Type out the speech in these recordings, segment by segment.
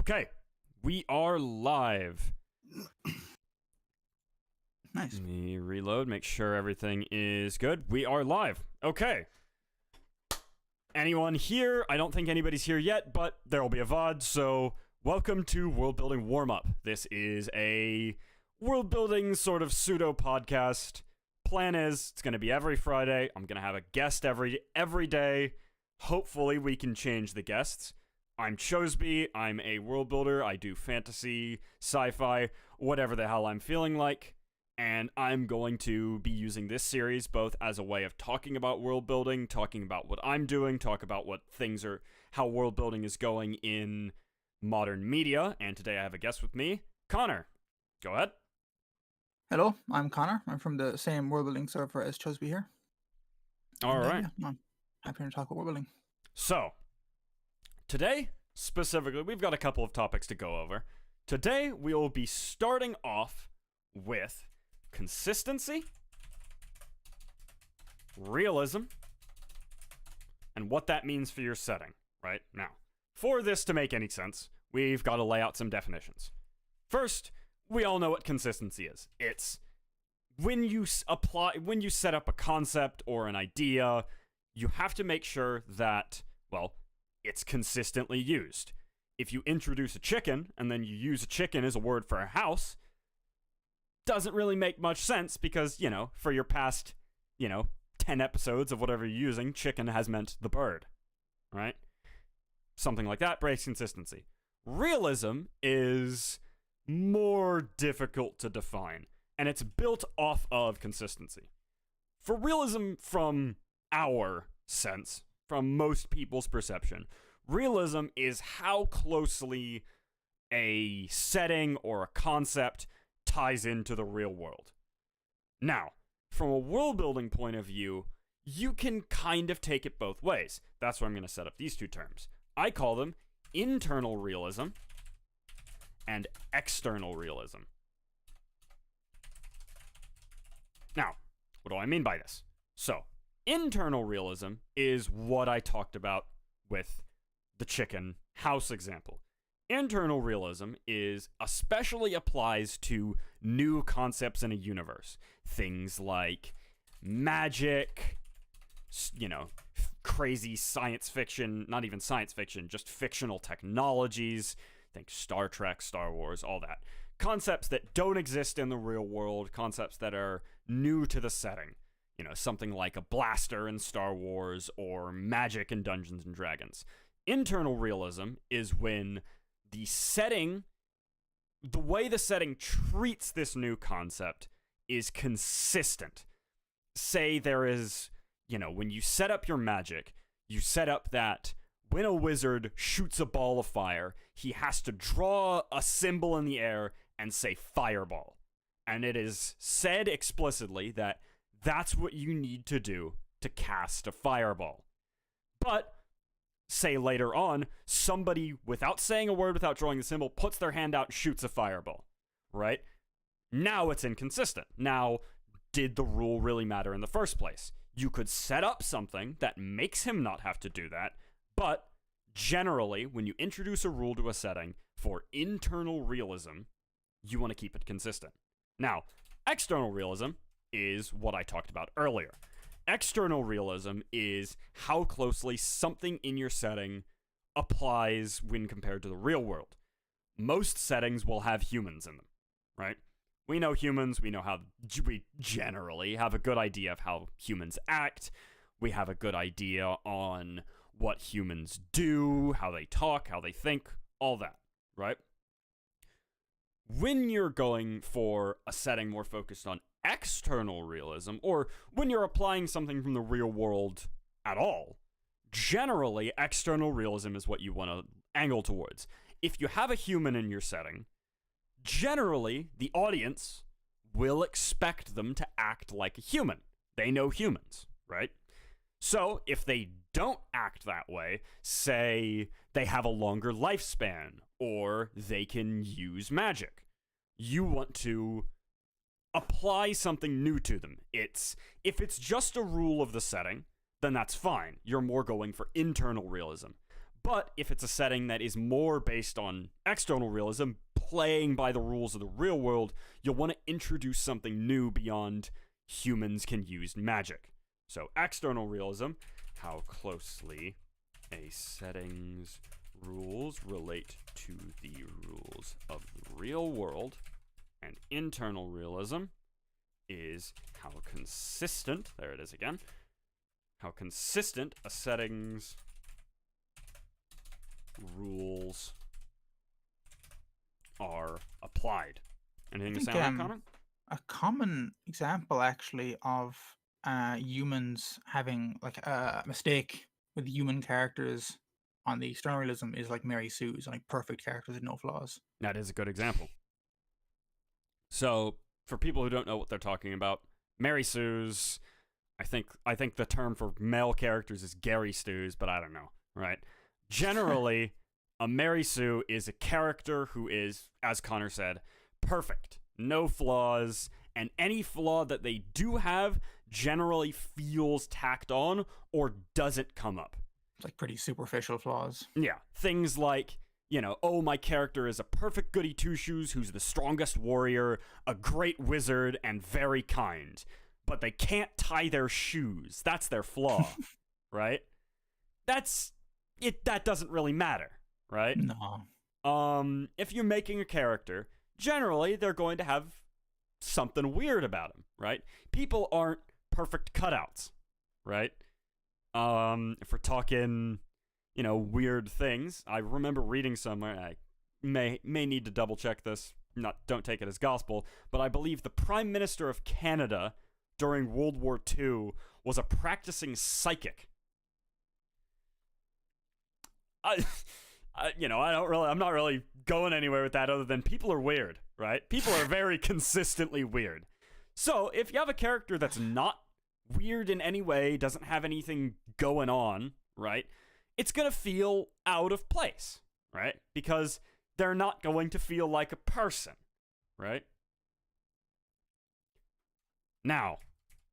Okay, we are live. Nice. Let me reload, make sure everything is good. We are live. Okay. Anyone here? I don't think anybody's here yet, but there will be a VOD, so welcome to Worldbuilding Warmup. This is a world-building sort of pseudo-podcast. Plan is, it's going to be every Friday. I'm going to have a guest every day. Hopefully we can change the guests. I'm Chosby. I'm a world builder. I do fantasy, sci-fi, whatever the hell I'm feeling like. And I'm going to be using this series both as a way of talking about world building, talking about what I'm doing, talk about what things are, how world building is going in modern media. And today I have a guest with me, Conor. Go ahead. Hello, I'm Conor. I'm from the same worldbuilding server as Chosby here. All right. I'm happy to talk about worldbuilding. So, today, specifically, we've got a couple of topics to go over. Today, we will be starting off with consistency, realism, and what that means for your setting, right? Now, for this to make any sense, we've got to lay out some definitions. First, we all know what consistency is. It's when you set up a concept or an idea, you have to make sure that, well, it's consistently used. If you introduce a chicken and then you use a chicken as a word for a house, doesn't really make much sense because, for your past, 10 episodes of whatever you're using, chicken has meant the bird, right? Something like that breaks consistency. Realism is more difficult to define, and it's built off of consistency. For realism, from our sense, from most people's perception, realism is how closely a setting or a concept ties into the real world. Now, from a world building point of view, you can kind of take it both ways. That's why I'm going to set up these two terms. I call them internal realism and external realism. Now, what do I mean by this? So, internal realism is what I talked about with the chicken house example. Internal realism especially applies to new concepts in a universe. Things like magic, crazy science fiction, not even science fiction, just fictional technologies. Think Star Trek, Star Wars, all that. Concepts that don't exist in the real world, concepts that are new to the setting. Something like a blaster in Star Wars or magic in Dungeons and Dragons. Internal realism is when the way the setting treats this new concept is consistent. Say there is, when you set up your magic, you set up that when a wizard shoots a ball of fire, he has to draw a symbol in the air and say fireball. And it is said explicitly that that's what you need to do to cast a fireball. But say later on, somebody, without saying a word, without drawing the symbol, puts their hand out and shoots a fireball, right? Now it's inconsistent. Now, did the rule really matter in the first place? You could set up something that makes him not have to do that, but generally, when you introduce a rule to a setting for internal realism, you want to keep it consistent. Now, external realism is what I talked about earlier. External realism is how closely something in your setting applies when compared to the real world. Most settings will have humans in them, right? We know humans, we generally have a good idea of how humans act. We have a good idea on what humans do, how they talk, how they think, all that, right? When you're going for a setting more focused on external realism, or when you're applying something from the real world at all, generally, external realism is what you want to angle towards. If you have a human in your setting, generally, the audience will expect them to act like a human. They know humans, right? So, if they don't act that way, say they have a longer lifespan, or they can use magic, you want to apply something new to them. If it's just a rule of the setting, then that's fine. You're more going for internal realism. But if it's a setting that is more based on external realism, playing by the rules of the real world, you'll want to introduce something new beyond humans can use magic. So external realism, how closely a setting's rules relate to the rules of the real world. And internal realism is how consistent, there it is again, how consistent a setting's rules are applied. Anything to say on that, Connor? A common example, actually, of humans having like a mistake with human characters on the external realism is like Mary Sue's, like perfect characters with no flaws. That is a good example. So, for people who don't know what they're talking about, Mary Sue's, I think the term for male characters is Gary Stews, but I don't know, right? Generally, a Mary Sue is a character who is, as Connor said, perfect, no flaws, and any flaw that they do have generally feels tacked on or doesn't come up. It's like pretty superficial flaws. Yeah, things like, oh, my character is a perfect goody two-shoes who's the strongest warrior, a great wizard, and very kind. But they can't tie their shoes. That's their flaw, right? That doesn't really matter, right? No. If you're making a character, generally they're going to have something weird about them, right? People aren't perfect cutouts, right? If we're talking, weird things, I remember reading somewhere, I may need to double check this, don't take it as gospel, but I believe the Prime Minister of Canada during World War II was a practicing psychic. I'm not really going anywhere with that other than people are weird, right? People are very consistently weird. So if you have a character that's not weird in any way, doesn't have anything going on, right? It's going to feel out of place, right? Because they're not going to feel like a person, right? Now,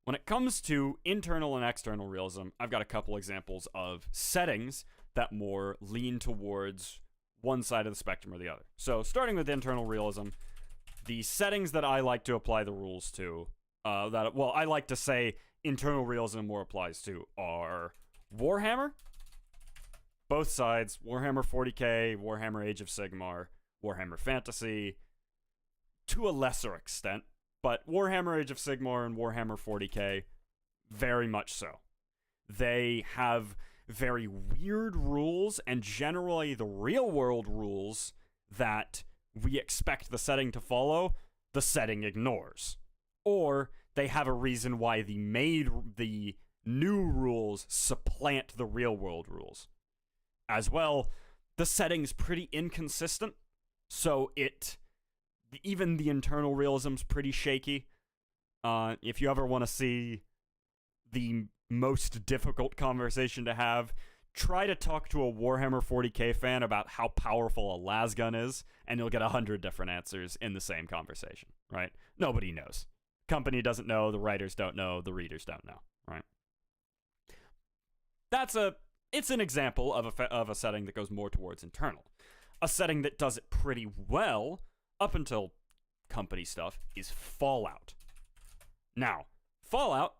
when it comes to internal and external realism, I've got a couple examples of settings that more lean towards one side of the spectrum or the other. So starting with internal realism, the settings that I like to apply the rules to, I like to say internal realism more applies to are Warhammer, both sides, Warhammer 40k, Warhammer Age of Sigmar, Warhammer Fantasy, to a lesser extent, but Warhammer Age of Sigmar and Warhammer 40k, very much so. They have very weird rules, and generally the real world rules that we expect the setting to follow, the setting ignores. Or they have a reason why the new rules supplant the real world rules. As well, the setting's pretty inconsistent, so even the internal realism's pretty shaky. If you ever want to see the most difficult conversation to have, try to talk to a Warhammer 40k fan about how powerful a lasgun is, and you'll get 100 different answers in the same conversation, right? Nobody knows. Company doesn't know, the writers don't know, the readers don't know, right? It's an example of a setting that goes more towards internal. A setting that does it pretty well, up until company stuff, is Fallout. Now, Fallout,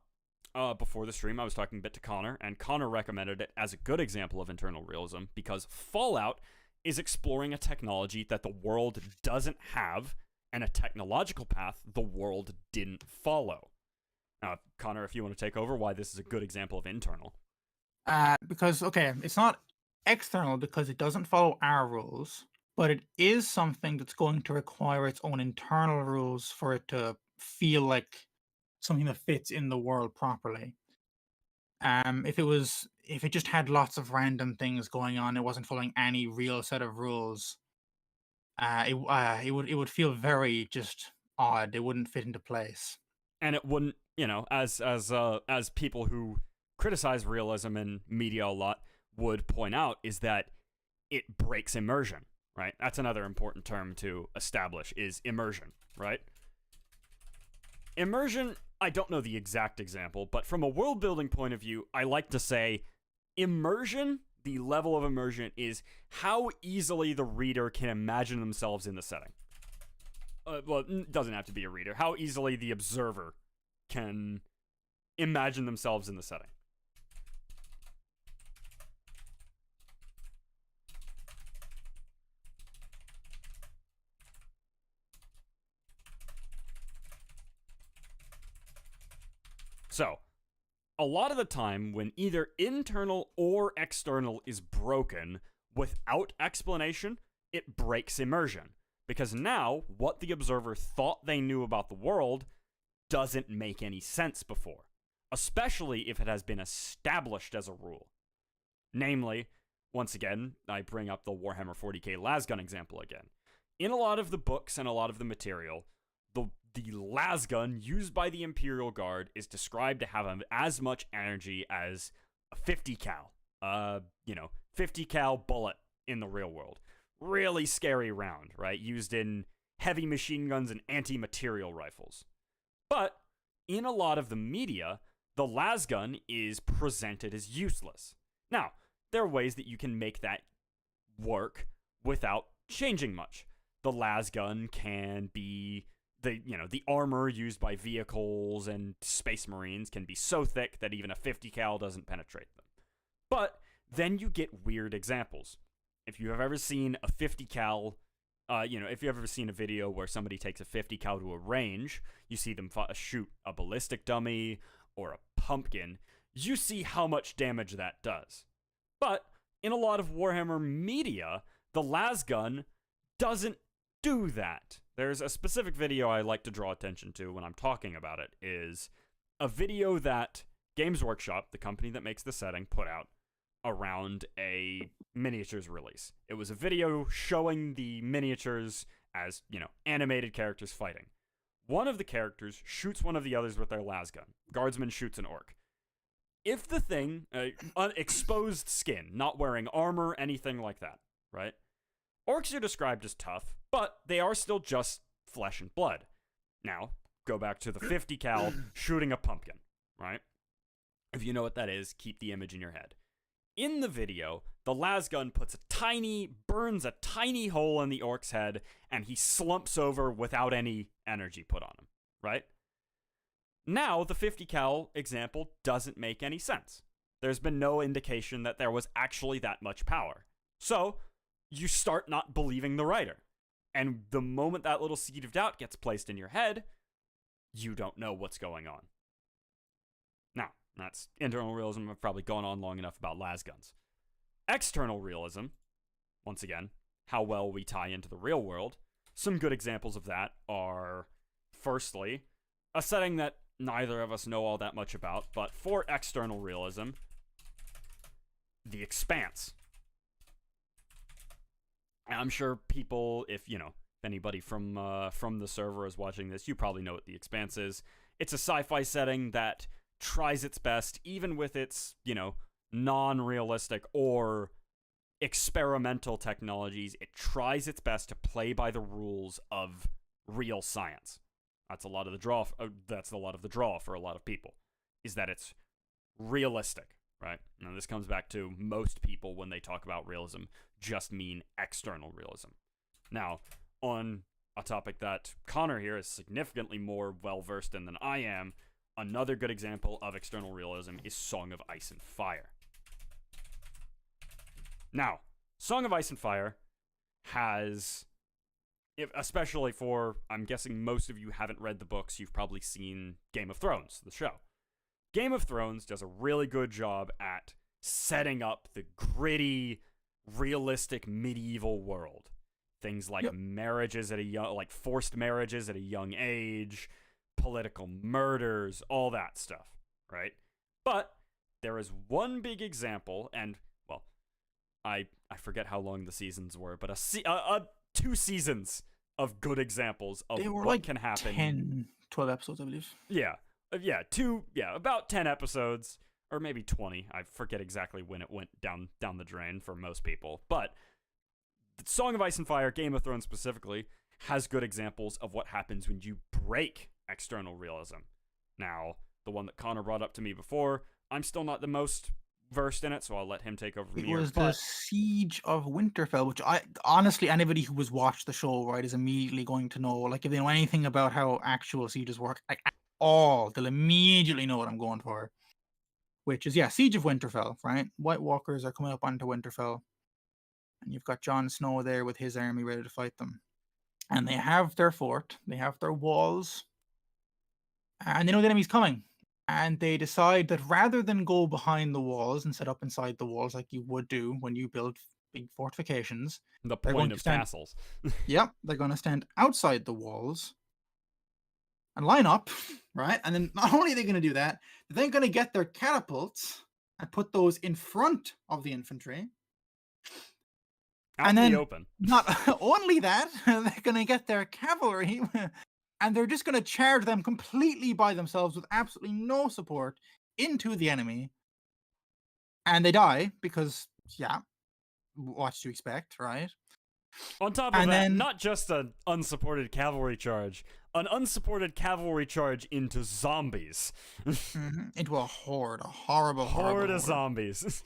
before the stream, I was talking a bit to Conor, and Conor recommended it as a good example of internal realism because Fallout is exploring a technology that the world doesn't have and a technological path the world didn't follow. Now, Conor, if you want to take over why this is a good example of internal. Because, it's not external because it doesn't follow our rules, but it is something that's going to require its own internal rules for it to feel like something that fits in the world properly. If it just had lots of random things going on, it wasn't following any real set of rules, it would feel very just odd. It wouldn't fit into place. And it wouldn't, as people who criticize realism in media a lot would point out, is that it breaks immersion, right? That's another important term to establish, is immersion, right? Immersion, I don't know the exact example, but from a world building point of view, I like to say immersion the level of immersion is how easily the reader can imagine themselves in the setting. Well, it doesn't have to be a reader. How easily the observer can imagine themselves in the setting. So, a lot of the time when either internal or external is broken without explanation, it breaks immersion. Because now, what the observer thought they knew about the world doesn't make any sense before, especially if it has been established as a rule. Namely, once again, I bring up the Warhammer 40k lasgun example again. In a lot of the books and a lot of the material, the lasgun used by the Imperial Guard is described to have as much energy as a 50 cal. 50 cal bullet in the real world. Really scary round, right? Used in heavy machine guns and anti-material rifles. But in a lot of the media, the lasgun is presented as useless. Now, there are ways that you can make that work without changing much. The lasgun can be the armor used by vehicles and space marines can be so thick that even a 50 cal doesn't penetrate them. But then you get weird examples. If you have ever seen a 50 cal, if you've ever seen a video where somebody takes a 50 cal to a range, you see them shoot a ballistic dummy or a pumpkin, you see how much damage that does. But in a lot of Warhammer media, the lasgun doesn't do that. There's a specific video I like to draw attention to when I'm talking about it, is a video that Games Workshop, the company that makes the setting, put out around a miniatures release. It was a video showing the miniatures as, animated characters fighting. One of the characters shoots one of the others with their lasgun. Guardsman shoots an orc. If the thing, exposed skin, not wearing armor, anything like that, right? Orcs are described as tough, but they are still just flesh and blood. Now, go back to the 50 cal shooting a pumpkin, right? If you know what that is, keep the image in your head. In the video, the lasgun burns a tiny hole in the orc's head, and he slumps over without any energy put on him, right? Now, the 50 cal example doesn't make any sense. There's been no indication that there was actually that much power. So, you start not believing the writer. And the moment that little seed of doubt gets placed in your head, you don't know what's going on. Now, that's internal realism. I've probably gone on long enough about lasguns. External realism, once again, how well we tie into the real world. Some good examples of that are, firstly, a setting that neither of us know all that much about, but for external realism, The Expanse. And I'm sure people, if anybody from the server is watching this, you probably know what The Expanse is. It's a sci-fi setting that tries its best, even with its, non-realistic or experimental technologies. It tries its best to play by the rules of real science. That's a lot of the draw. That's a lot of the draw for a lot of people, is that it's realistic. Right? Now, this comes back to most people when they talk about realism just mean external realism. Now, on a topic that Conor here is significantly more well-versed in than I am, another good example of external realism is Song of Ice and Fire. Now, Song of Ice and Fire has, especially for, I'm guessing most of you haven't read the books, you've probably seen Game of Thrones, the show. Game of Thrones does a really good job at setting up the gritty, realistic medieval world. Things like marriages at forced marriages at a young age, political murders, all that stuff, right? But there is one big example, and I forget how long the seasons were, but 2 seasons of good examples of what can happen. 10, 12 episodes, I believe. Yeah. About 10 episodes, or maybe 20. I forget exactly when it went down the drain for most people. But Song of Ice and Fire, Game of Thrones specifically, has good examples of what happens when you break external realism. Now, the one that Conor brought up to me before, I'm still not the most versed in it, so I'll let him take over from It here. was the But Siege of Winterfell, which I honestly, anybody who has watched the show, right, is immediately going to know. Like, if they know anything about how actual sieges work, like at all, they'll immediately know what I'm going for. Which is, yeah, Siege of Winterfell, right? White Walkers are coming up onto Winterfell, and you've got Jon Snow there with his army ready to fight them. And they have their fort, they have their walls, and they know the enemy's coming. And they decide that rather than go behind the walls and set up inside the walls like you would do when you build big fortifications, the they're going point to of stand. castles. Yep, they're going to stand outside the walls and line up, right? And then not only are they going to do that, they're then going to get their catapults and put those in front of the infantry. Out And in the then open. not only that, they're going to get their cavalry and they're just going to charge them completely by themselves with absolutely no support into the enemy. And they die because, yeah, what to expect, right? On top of And that, then not just an unsupported cavalry charge, an unsupported cavalry charge into zombies. into a horde, a horrible Horde horde. of zombies.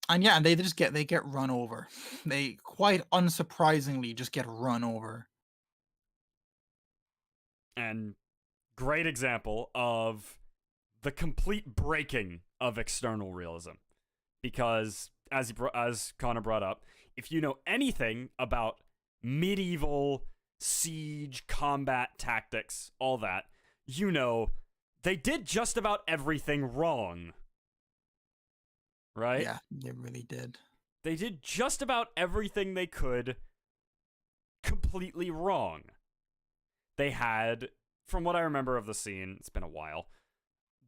And yeah, they get run over. They quite unsurprisingly just get run over. And great example of the complete breaking of external realism. Because, as Conor brought up, if you know anything about medieval siege, combat tactics, all that, you know they did just about everything wrong. Right? Yeah, they really did. They did just about everything they could completely wrong. They had, from what I remember of the scene, it's been a while,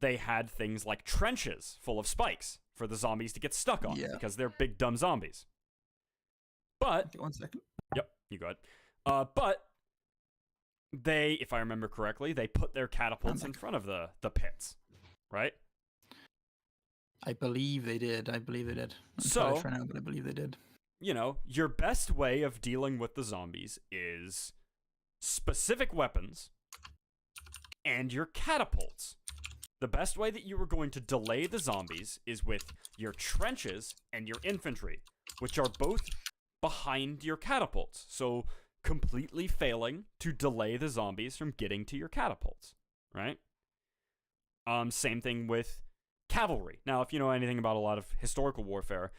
they had things like trenches full of spikes for the zombies to get stuck on because they're big dumb zombies. But okay, 1 second. Yep, you got it. But they, if I remember correctly, they put their catapults in front of the pits, right? I believe they did. I'm So, for now, but I believe they did. You know, your best way of dealing with the zombies is specific weapons and your catapults. The best way that you are going to delay the zombies is with your trenches and your infantry, which are both behind your catapults. So, completely failing to delay the zombies from getting to your catapults, right? Same thing with cavalry. Now, if you know anything about a lot of historical warfare,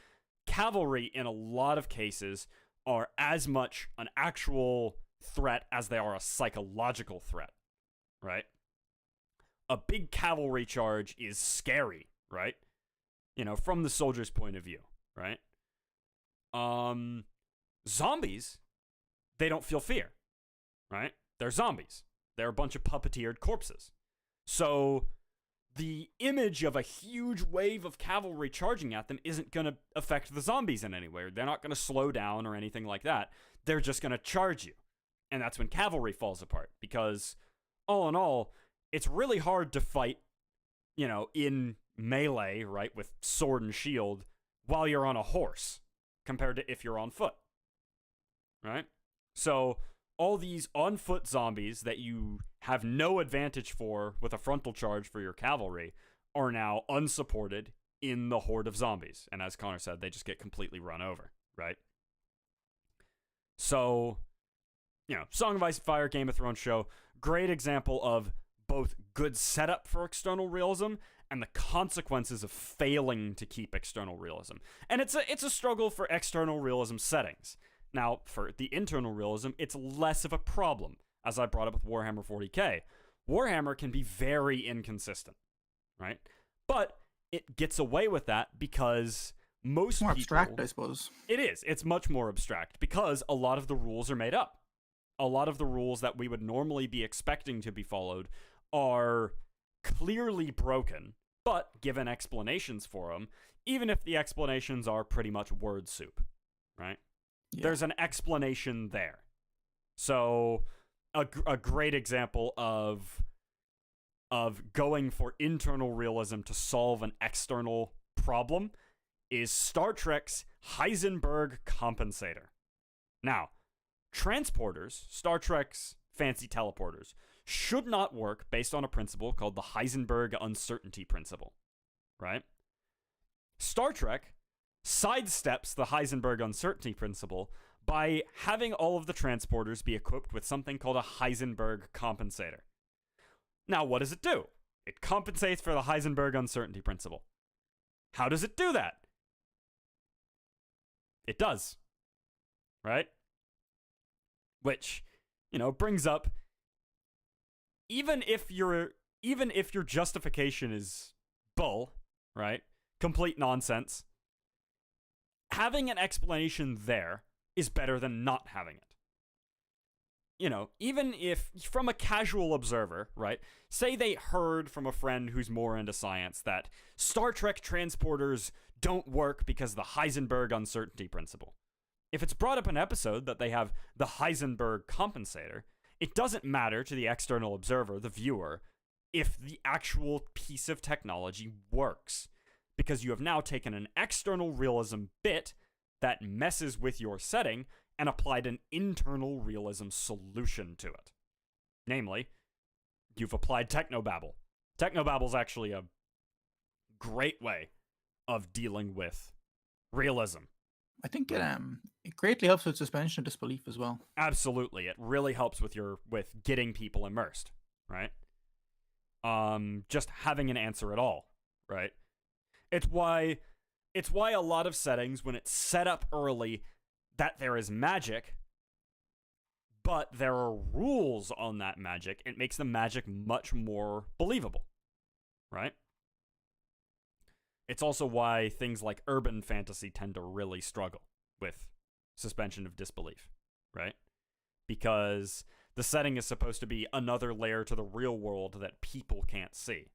cavalry in a lot of cases are as much an actual threat as they are a psychological threat, right? A big cavalry charge is scary, right? You know, from the soldier's point of view, right? Zombies, they don't feel fear, right? They're zombies. They're a bunch of puppeteered corpses. So the image of a huge wave of cavalry charging at them isn't going to affect the zombies in any way. They're not going to slow down or anything like that. They're just going to charge you. And that's when cavalry falls apart. Because, all in all, it's really hard to fight, you know, in melee, right, with sword and shield, while you're on a horse, compared to if you're on foot. Right? So, all these on-foot zombies that you have no advantage for with a frontal charge for your cavalry are now unsupported in the horde of zombies. And as Conor said, they just get completely run over, right? So, you know, Song of Ice and Fire, Game of Thrones show, great example of both good setup for external realism and the consequences of failing to keep external realism. And it's a struggle for external realism settings. Now, for the internal realism, it's less of a problem, as I brought up with Warhammer 40k. Warhammer can be very inconsistent, right? But it gets away with that because most more people... abstract, I suppose. It is. It's much more abstract because a lot of the rules are made up. A lot of the rules that we would normally be expecting to be followed are clearly broken, but given explanations for them, even if the explanations are pretty much word soup, right? Yeah. There's an explanation there. So, a great example of going for internal realism to solve an external problem is Star Trek's Heisenberg compensator. Now, transporters, Star Trek's fancy teleporters, should not work based on a principle called the Heisenberg uncertainty principle, right? Star Trek sidesteps the Heisenberg uncertainty principle by having all of the transporters be equipped with something called a Heisenberg compensator. Now, what does it do? It compensates for the Heisenberg uncertainty principle. How does it do that? It does, right? Which, brings up, even if your justification is bull, right? Complete nonsense, having an explanation there is better than not having it. Even if, from a casual observer, right, say they heard from a friend who's more into science that Star Trek transporters don't work because of the Heisenberg uncertainty principle. If it's brought up in an episode that they have the Heisenberg compensator, it doesn't matter to the external observer, the viewer, if the actual piece of technology works, because you have now taken an external realism bit that messes with your setting and applied an internal realism solution to it. Namely, you've applied technobabble. Technobabble's actually a great way of dealing with realism. I think it greatly helps with suspension of disbelief as well. Absolutely. It really helps with getting people immersed, right? Just having an answer at all, right? It's why a lot of settings, when it's set up early that there is magic, but there are rules on that magic, it makes the magic much more believable, right? It's also why things like urban fantasy tend to really struggle with suspension of disbelief, right? Because the setting is supposed to be another layer to the real world that people can't see,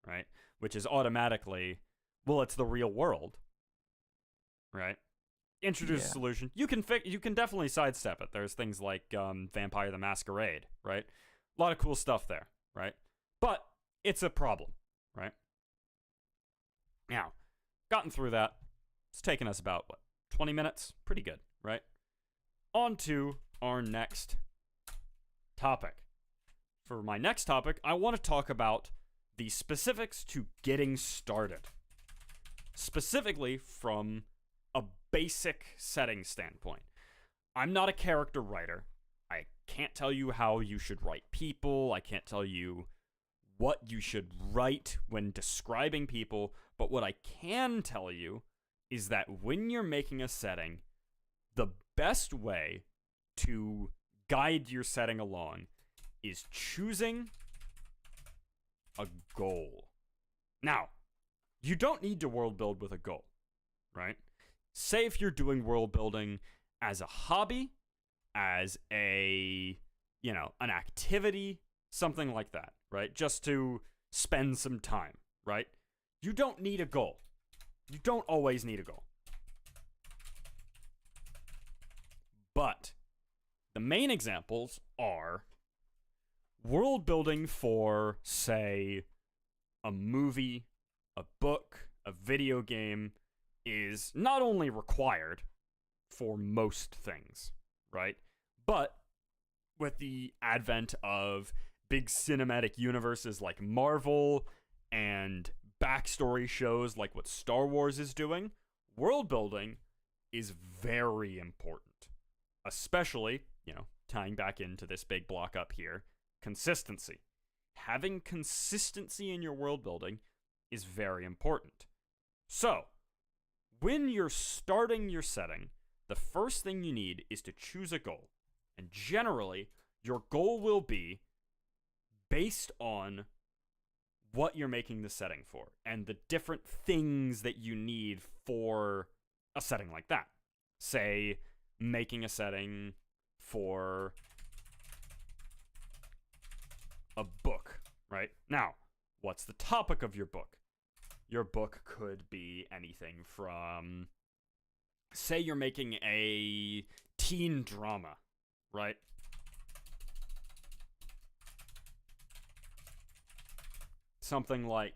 right? Which is automatically, well, it's the real world, right? Introduce a solution. You can definitely sidestep it. There's things like Vampire the Masquerade, right? A lot of cool stuff there, right? But it's a problem, right? Now, gotten through that. It's taken us about, 20 minutes? Pretty good, right? On to our next topic. For my next topic, I want to talk about the specifics to getting started. Specifically from a basic setting standpoint. I'm not a character writer. I can't tell you how you should write people. I can't tell you what you should write when describing people. But what I can tell you is that when you're making a setting, the best way to guide your setting along is choosing a goal. Now, you don't need to world build with a goal, right? Say if you're doing world building as a hobby, as an activity, something like that, right? Just to spend some time, right? You don't need a goal. You don't always need a goal. But the main examples are world building for, say, a movie, a book, a video game, is not only required for most things, right? But with the advent of big cinematic universes like Marvel and backstory shows like what Star Wars is doing, world building is very important. Especially, tying back into this big block up here, consistency. Having consistency in your world building is very important. So, when you're starting your setting, the first thing you need is to choose a goal. And generally, your goal will be based on what you're making the setting for and the different things that you need for a setting like that. Say, making a setting for a book, right? Now, what's the topic of your book? Your book could be anything from, say you're making a teen drama, right? Something like,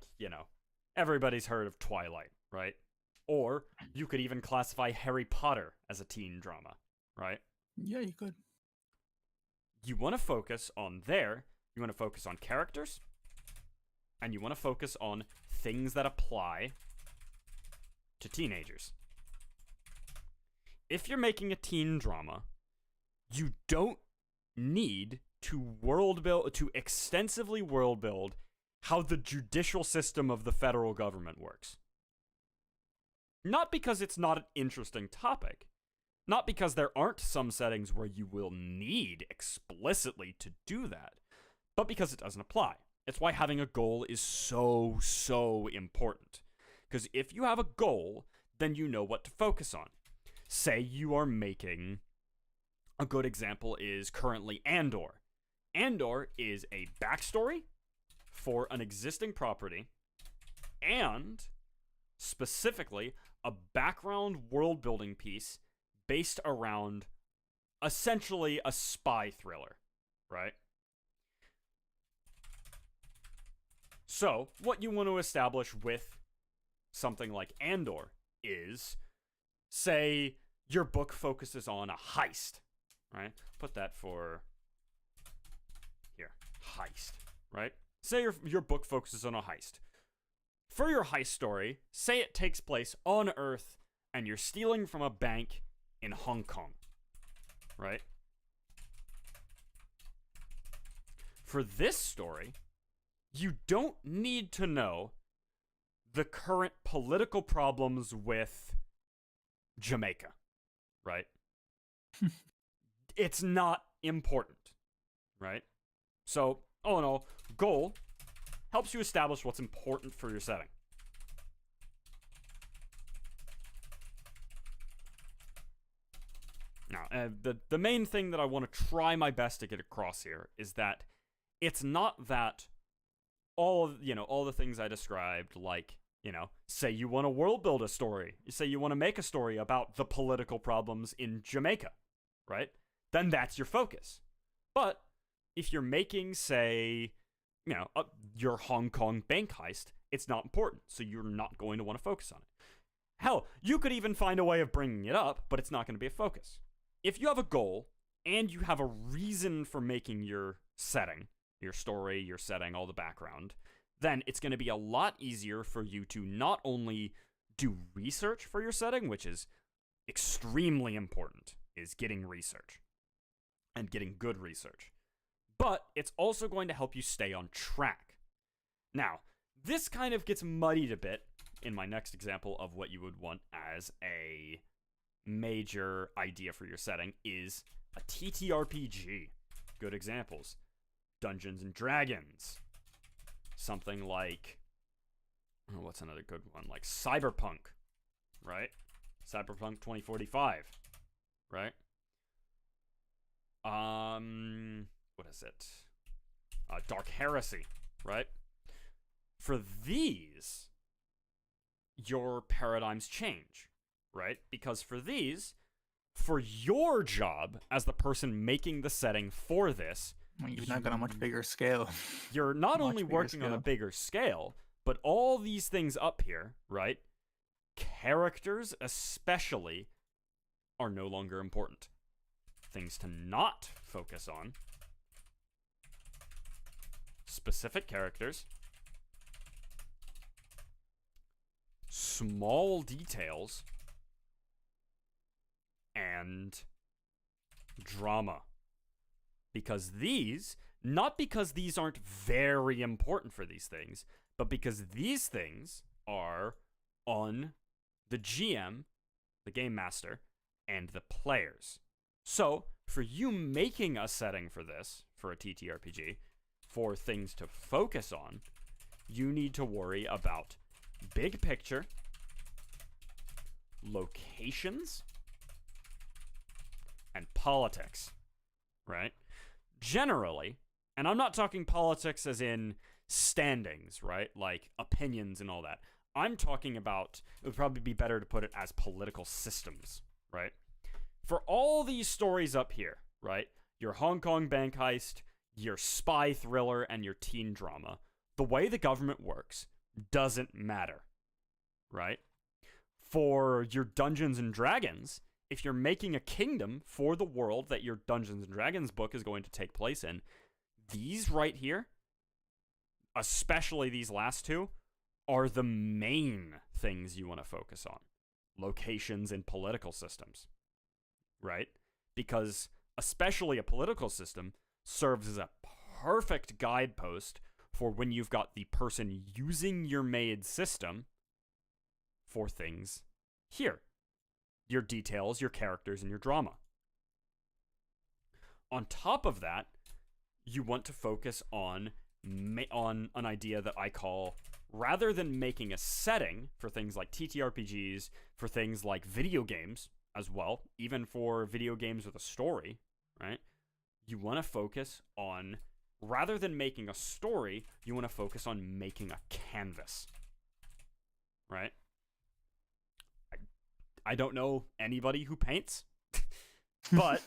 everybody's heard of Twilight, right? Or you could even classify Harry Potter as a teen drama, right? Yeah, you could. You want to focus on there. You want to focus on characters, and you want to focus on things that apply to teenagers. If you're making a teen drama, you don't need to extensively world build how the judicial system of the federal government works. Not because it's not an interesting topic, not because there aren't some settings where you will need explicitly to do that, but because it doesn't apply. It's why having a goal is so important. Because if you have a goal, then you know what to focus on. Say you are making, a good example is currently Andor. Andor is a backstory for an existing property, and specifically a background world building piece based around essentially a spy thriller, right? So, what you want to establish with something like Andor is, say, your book focuses on a heist, right? Put that for here, heist, right? Say your book focuses on a heist. For your heist story, say it takes place on Earth and you're stealing from a bank in Hong Kong, right? For this story, you don't need to know the current political problems with Jamaica, right? It's not important, right? So, all in all, goal helps you establish what's important for your setting. Now, the main thing that I want to try my best to get across here is that it's not that all the things I described, like, say you want to world build a story, you say you want to make a story about the political problems in Jamaica, right? Then that's your focus. But if you're making, say, your Hong Kong bank heist, it's not important, so you're not going to want to focus on it. Hell, you could even find a way of bringing it up, but it's not going to be a focus. If you have a goal, and you have a reason for making your setting, your story, your setting, all the background, then it's going to be a lot easier for you to not only do research for your setting, which is extremely important, is getting research, and getting good research, but it's also going to help you stay on track. Now, this kind of gets muddied a bit in my next example of what you would want as a major idea for your setting is a TTRPG. Good examples: Dungeons and Dragons. Something like, what's another good one? Like Cyberpunk, right? Cyberpunk 2045, right? What is it? Dark Heresy, right? For these, your paradigms change, right? Because for these, for your job as the person making the setting for this, well, you've not got a much bigger scale. You're not only working on a bigger scale, but all these things up here, right? Characters especially are no longer important. Things to not focus on: specific characters, small details, and drama. Because not because these aren't very important for these things, but because these things are on the GM, the game master, and the players. So, for you making a setting for this, for a TTRPG, for things to focus on, you need to worry about big picture, locations, and politics, right? Generally, and I'm not talking politics as in standings, right? Like opinions and all that. I'm talking about, it would probably be better to put it as political systems, right? For all these stories up here, right? Your Hong Kong bank heist, your spy thriller, and your teen drama, the way the government works doesn't matter, right? For your Dungeons and Dragons, if you're making a kingdom for the world that your Dungeons and Dragons book is going to take place in, These right here, especially these last two, are the main things you want to focus on. Locations in political systems, right? Because especially a political system serves as a perfect guidepost for when you've got the person using your made system for things here. Your details, your characters, and your drama. On top of that, you want to focus on an idea that I call, rather than making a setting for things like TTRPGs, for things like video games as well, even for video games with a story, right? You want to focus on, rather than making a story, you want to focus on making a canvas, right? I don't know anybody who paints, but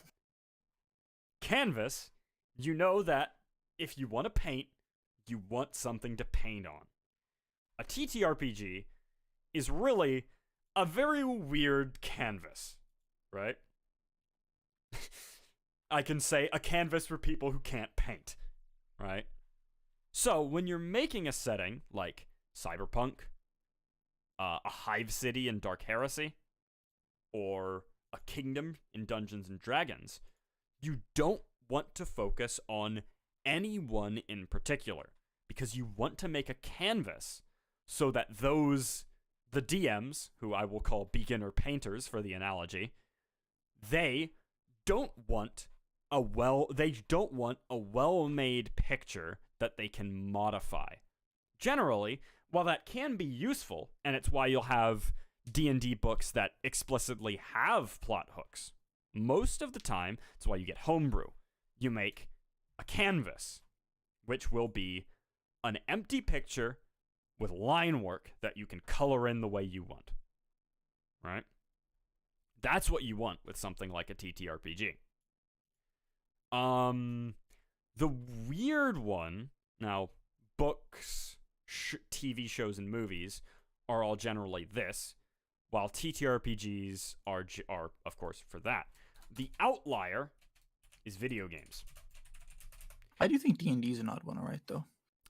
canvas, you know that if you want to paint, you want something to paint on. A TTRPG is really a very weird canvas, right? I can say a canvas for people who can't paint, right? So when you're making a setting like Cyberpunk, a Hive City in Dark Heresy, or a kingdom in Dungeons and Dragons, you don't want to focus on anyone in particular, because you want to make a canvas so that the DMs, who I will call beginner painters for the analogy, they don't want a well-made picture that they can modify. Generally, while that can be useful, and it's why you'll have D&D books that explicitly have plot hooks, most of the time, it's why you get homebrew. You make a canvas, which will be an empty picture with line work that you can color in the way you want, right? That's what you want with something like a TTRPG. The weird one, now, books, TV shows, and movies are all generally this, while TTRPGs are of course, for that. The outlier is video games. I do think D&D is an odd one, all right, though.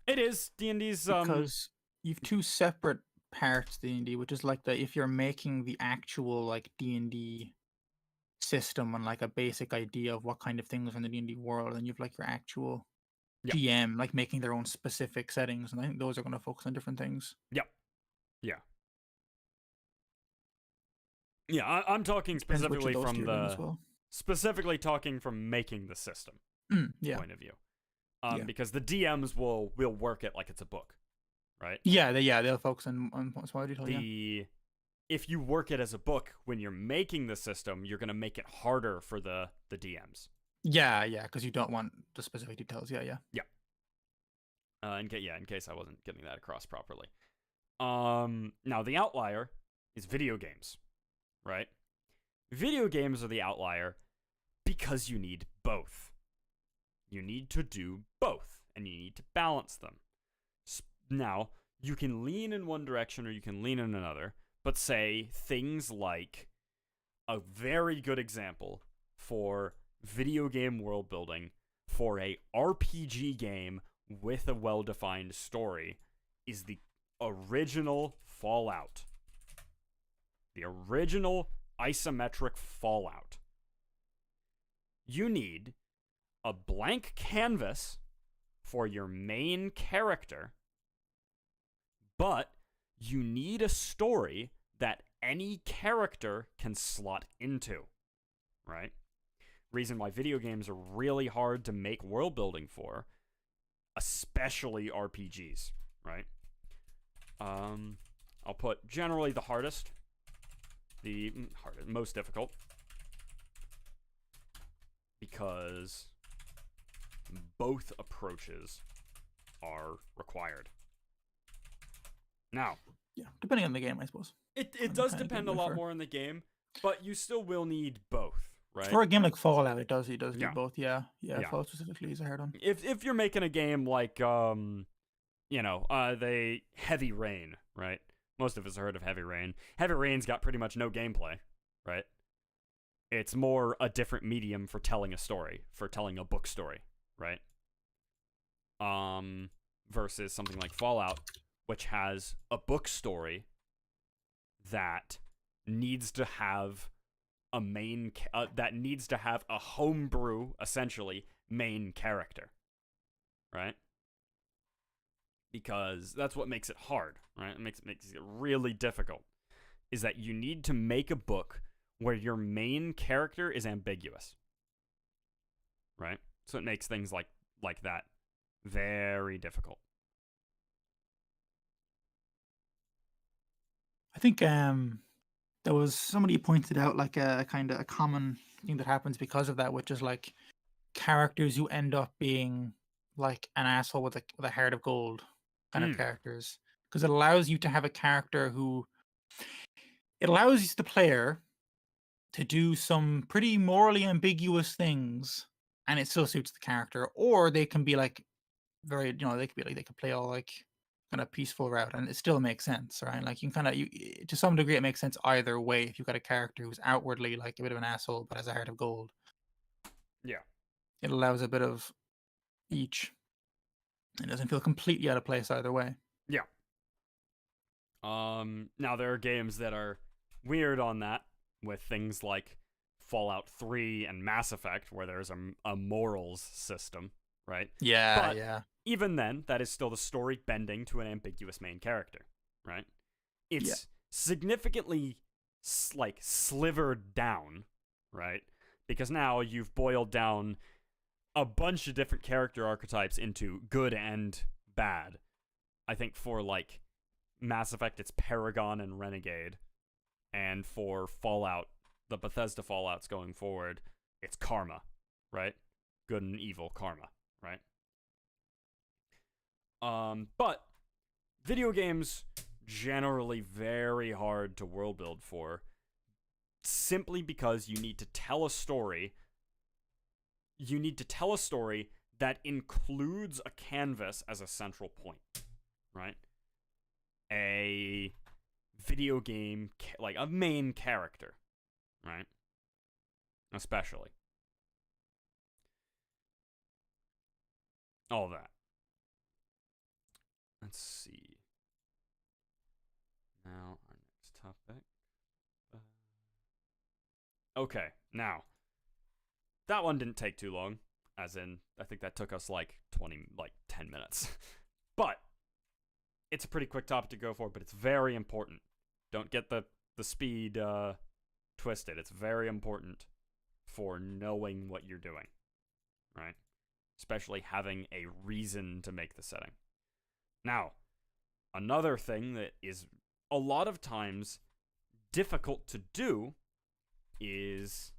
It is. D&D's... Because you've two separate parts to D&D, which is like if you're making the actual like D&D system and like a basic idea of what kind of things are in the D&D world, and you've like your actual GM like making their own specific settings, and I think those are going to focus on different things. Yeah. I'm talking specifically from specifically talking from making the system point of view, because the DMs will work it like it's a book, right? They'll focus on small detail. If you work it as a book when you're making the system, you're going to make it harder for the DMs. Because you don't want the specific details. In case I wasn't getting that across properly. Now the outlier is video games, right? Video games are the outlier because you need both. You need to do both, and you need to balance them. Now, you can lean in one direction or you can lean in another, but say things like a very good example for video game world building for a RPG game with a well-defined story is the original Fallout. The original isometric Fallout. You need a blank canvas for your main character, but you need a story that any character can slot into, right? Reason why video games are really hard to make world building for, especially RPGs, right? I'll put generally the hardest, most difficult, because both approaches are required. Now, depending on the game, I suppose. It does depend a lot more on the game, but you still will need both, right? For a game like Fallout, it does need both. Fallout specifically is a hard one. If you're making a game like the Heavy Rain, right? Most of us have heard of Heavy Rain. Heavy Rain's got pretty much no gameplay, right? It's more a different medium for telling a story, for telling a book story, right? versus something like Fallout, which has a book story that needs to have that needs to have a homebrew, essentially, main character, right? Because that's what makes it hard, right? It makes it really difficult, is that you need to make a book where your main character is ambiguous, right? So it makes things like that very difficult. I think there was somebody pointed out like a kind of a common thing that happens because of that, which is like characters who end up being like an asshole with a heart of gold kind of characters, because it allows you to have a character who it allows the player to do some pretty morally ambiguous things, and it still suits the character, or they can be like very, they could be like they could play all like kind of peaceful route, and it still makes sense, right? Like you can kind of, to some degree, it makes sense either way. If you've got a character who's outwardly like a bit of an asshole but has a heart of gold, Yeah. it allows a bit of each. It doesn't feel completely out of place either way. Yeah. Now there are games that are weird on that, with things like Fallout 3 and Mass Effect, where there's a morals system, right? Yeah, But yeah. even then, that is still the story bending to an ambiguous main character, right? It's significantly slivered down, right? Because now you've boiled down a bunch of different character archetypes into good and bad. I think for like Mass Effect, it's Paragon and Renegade, and for Fallout, the Bethesda Fallouts going forward, it's Karma, right? Good and evil Karma, right? But video games generally very hard to world build for, simply because you need to tell a story. You need to tell a story that includes a canvas as a central point, right? A video game, like a main character, right? Especially. All that. Let's see. Now, our next topic. Okay, now. That one didn't take too long. As in, I think that took us like 10 minutes. But it's a pretty quick topic to go for, but it's very important. Don't get the speed twisted. It's very important for knowing what you're doing, right? Especially having a reason to make the setting. Now, another thing that is a lot of times difficult to do is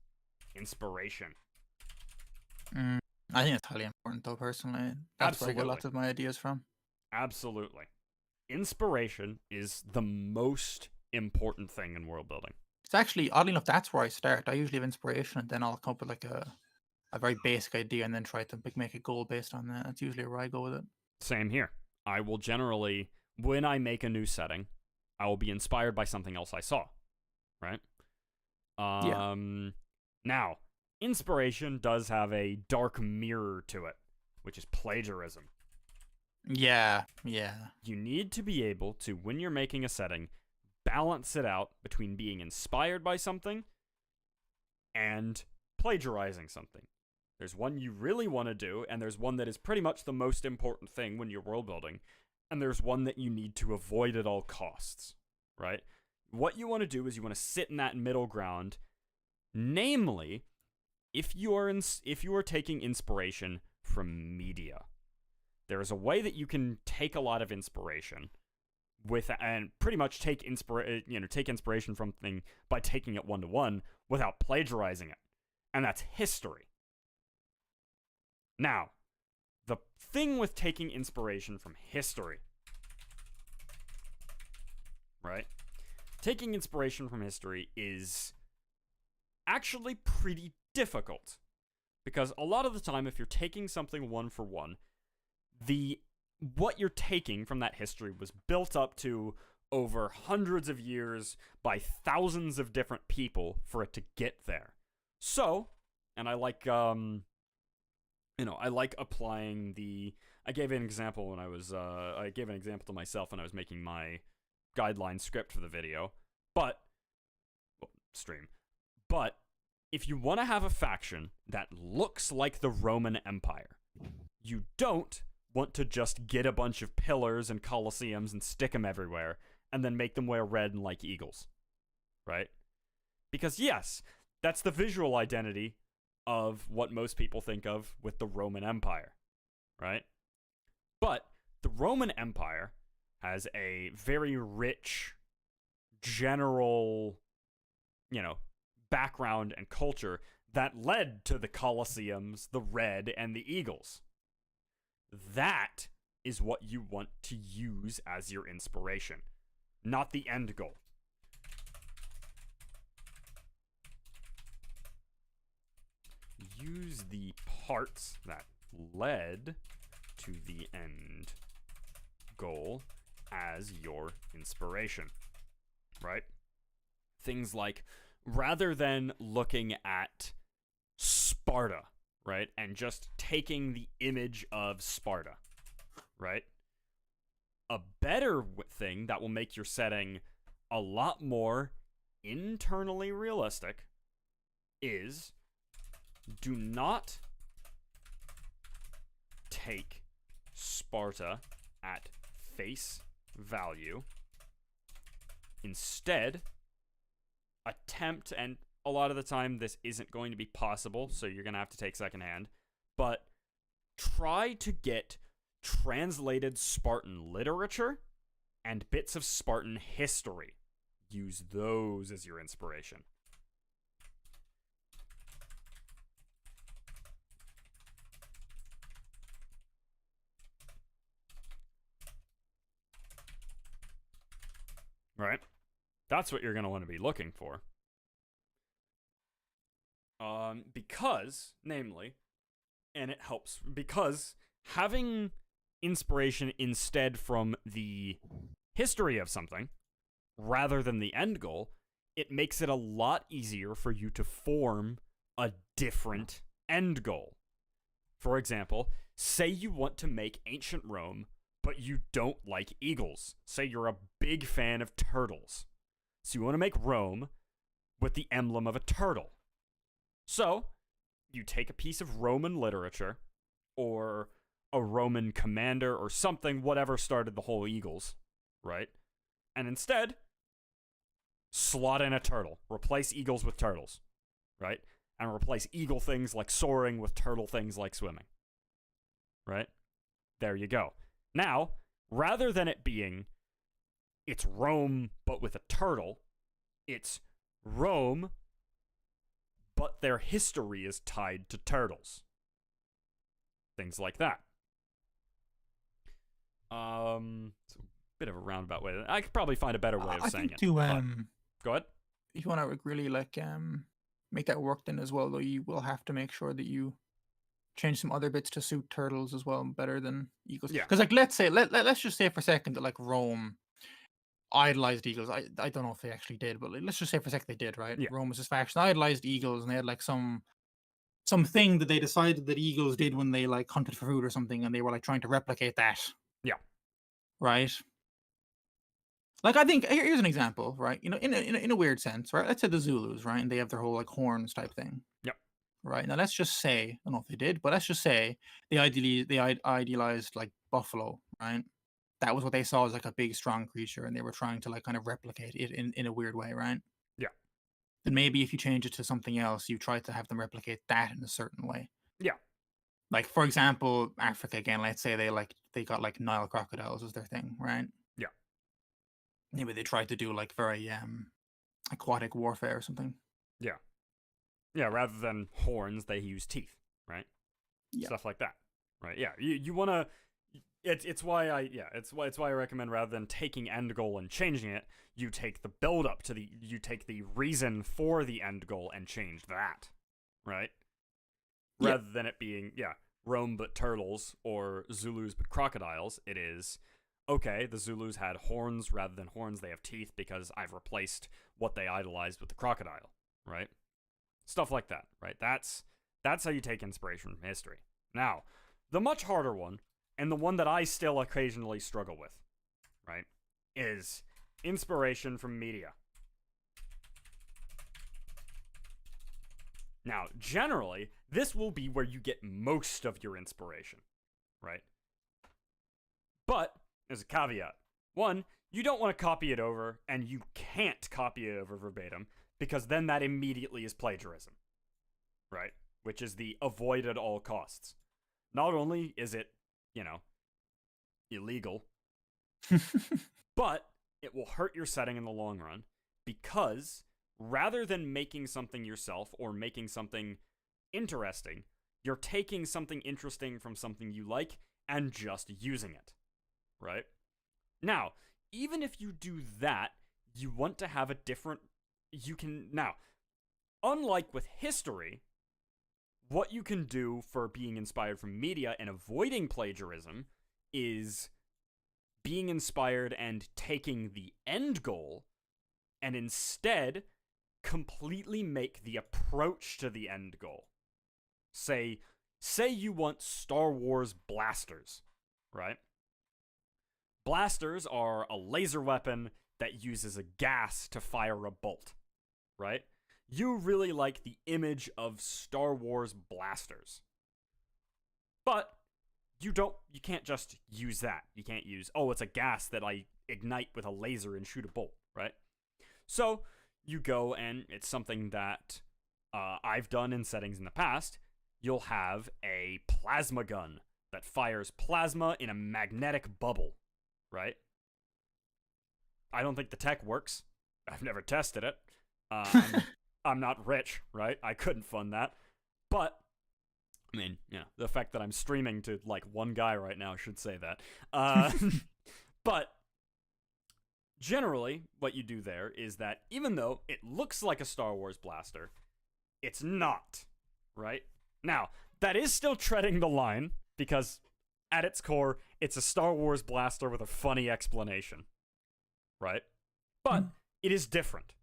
inspiration. I think it's highly important, though, personally. That's where I get lots of my ideas from. Absolutely. Inspiration is the most important thing in world building. It's actually, oddly enough, that's where I start. I usually have inspiration, and then I'll come up with like a very basic idea, and then try to make a goal based on that. That's usually where I go with it. Same here. I will generally, when I make a new setting, I will be inspired by something else I saw, right? Now, inspiration does have a dark mirror to it, which is plagiarism. Yeah. You need to be able to, when you're making a setting, balance it out between being inspired by something and plagiarizing something. There's one you really want to do, and there's one that is pretty much the most important thing when you're world building, and there's one that you need to avoid at all costs, right? What you want to do is you want to sit in that middle ground, namely, if you are taking inspiration from media. There is a way that you can take a lot of inspiration and pretty much take inspiration from something by taking it one-to-one without plagiarizing it. And that's history. Now, the thing with taking inspiration from history, right? Taking inspiration from history is actually pretty difficult. Because a lot of the time, if you're taking something one for one, what you're taking from that history was built up to over hundreds of years by thousands of different people for it to get there. So, and I like, I like applying the I gave an example when I gave an example to myself when I was making my guideline script for the video, stream. But if you want to have a faction that looks like the Roman Empire, you don't want to just get a bunch of pillars and colosseums and stick them everywhere and then make them wear red and like eagles, right? Because yes, that's the visual identity of what most people think of with the Roman Empire, right? But the Roman Empire has a very rich general, background and culture that led to the Colosseums, the red, and the eagles. That is what you want to use as your inspiration, not the end goal. Use the parts that led to the end goal as your inspiration, right? Things like, rather than looking at Sparta, right, and just taking the image of Sparta, right? A better thing that will make your setting a lot more internally realistic is do not take Sparta at face value. Instead, attempt, and a lot of the time this isn't going to be possible, so you're going to have to take secondhand, but try to get translated Spartan literature and bits of Spartan history. Use those as your inspiration. Right? That's what you're going to want to be looking for. Because, namely, and it helps, because having inspiration instead from the history of something, rather than the end goal, it makes it a lot easier for you to form a different end goal. For example, say you want to make ancient Rome, but you don't like eagles. Say you're a big fan of turtles. So you want to make Rome with the emblem of a turtle. So, you take a piece of Roman literature, or a Roman commander, or something, whatever started the whole eagles, right? And instead, slot in a turtle. Replace eagles with turtles, right? And replace eagle things like soaring with turtle things like swimming, right? There you go. Now, rather than it being, it's Rome, but with a turtle, it's Rome, but their history is tied to turtles. Things like that. It's a bit of a roundabout way. I could probably find a better way of saying it. Go ahead. If you want to really make that work, then as well, though, you will have to make sure that you change some other bits to suit turtles as well, better than eagles. Yeah. Because let's just say for a second that Rome idolized eagles. I don't know if they actually did, but let's just say for a second they did, right? Yeah. Rome was this faction idolized eagles, and they had something that they decided that eagles did when they hunted for food or something, and they were trying to replicate that. Yeah. Right. I think here's an example, right? In a weird sense, right? Let's say the Zulus, right, and they have their whole horns type thing. Yep. Right. Now let's just say, I don't know if they did, but let's just say they idealized buffalo, right? That was what they saw as a big, strong creature, and they were trying to kind of replicate it in a weird way, right? Yeah. Then maybe if you change it to something else, you try to have them replicate that in a certain way. Yeah. For example, Africa again. Let's say they got Nile crocodiles as their thing, right? Yeah. Maybe they tried to do very aquatic warfare or something. Yeah. Yeah. Rather than horns, they use teeth, right? Yeah. Stuff like that, right? Yeah. You want to. It's why I recommend, rather than taking end goal and changing it, you take the build up to you take the reason for the end goal and change that, right? Rather than it being Rome but turtles or Zulus but crocodiles, it is okay. The Zulus had horns, rather than horns they have teeth because I've replaced what they idolized with the crocodile, right? Stuff like that, right? That's how you take inspiration from history. Now, the much harder one, and the one that I still occasionally struggle with, right, is inspiration from media. Now, generally, this will be where you get most of your inspiration, right? But there's a caveat. One, you don't want to copy it over, and you can't copy it over verbatim, because then that immediately is plagiarism, right? Which is the avoid at all costs. Not only is it, illegal, but it will hurt your setting in the long run, because rather than making something yourself or making something interesting, you're taking something interesting from something you like and just using it, right? Now, even if you do that, you want to have a different... Now, unlike with history, what you can do for being inspired from media and avoiding plagiarism is being inspired and taking the end goal and instead completely make the approach to the end goal. Say you want Star Wars blasters, right? Blasters are a laser weapon that uses a gas to fire a bolt, right? You really like the image of Star Wars blasters. But you can't just use that. You can't use, it's a gas that I ignite with a laser and shoot a bolt, right? So you go, and it's something that I've done in settings in the past. You'll have a plasma gun that fires plasma in a magnetic bubble, right? I don't think the tech works. I've never tested it. I'm not rich, right? I couldn't fund that. But, I mean, the fact that I'm streaming to, one guy right now should say that. But generally, what you do there is that even though it looks like a Star Wars blaster, it's not, right? Now, that is still treading the line, because at its core, it's a Star Wars blaster with a funny explanation, right? But it is different.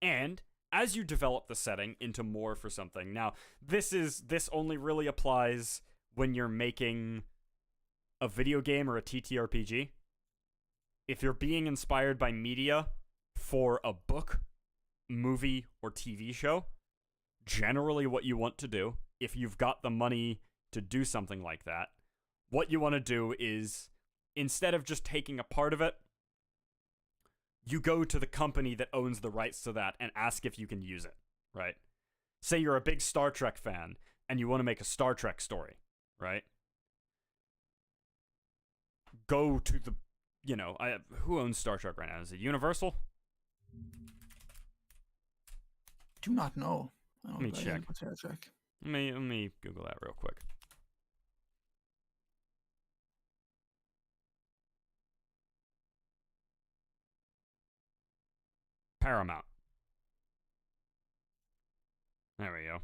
And as you develop the setting into more for something, now, this only really applies when you're making a video game or a TTRPG. If you're being inspired by media for a book, movie, or TV show, generally what you want to do, if you've got the money to do something like that, what you want to do is, instead of just taking a part of it, you go to the company that owns the rights to that and ask if you can use it, right? Say you're a big Star Trek fan and you want to make a Star Trek story, right? Go to the, who owns Star Trek right now? Is it Universal? Do not know. Let me check. Star Trek. Let me Google that real quick. Paramount. There we go.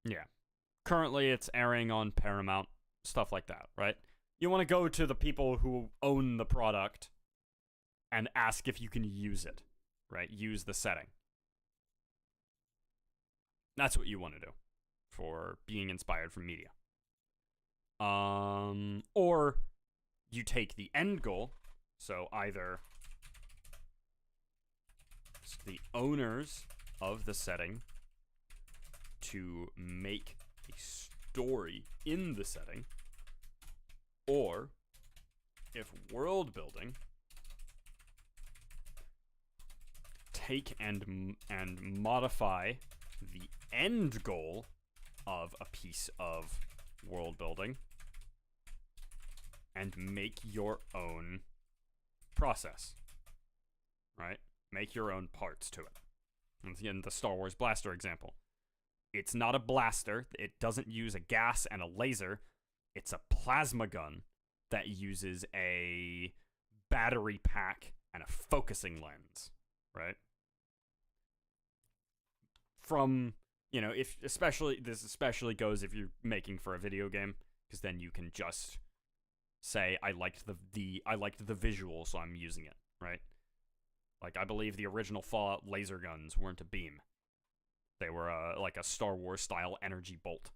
Yeah. Currently, it's airing on Paramount, stuff like that, right? You want to go to the people who own the product and ask if you can use it, right? Use the setting. That's what you want to do for being inspired from media. Or you take the end goal, so either the owners of the setting to make a story in the setting, or if world building, take and modify the end goal of a piece of world building and make your own process, right? Make your own parts to it. And again, the Star Wars blaster example. It's not a blaster. It doesn't use a gas and a laser. It's a plasma gun that uses a battery pack and a focusing lens, right? From, if this especially goes if you're making for a video game, because then you can just say I liked the visual, so I'm using it, right? Like, I believe the original Fallout laser guns weren't a beam. They were like a Star Wars style energy bolt.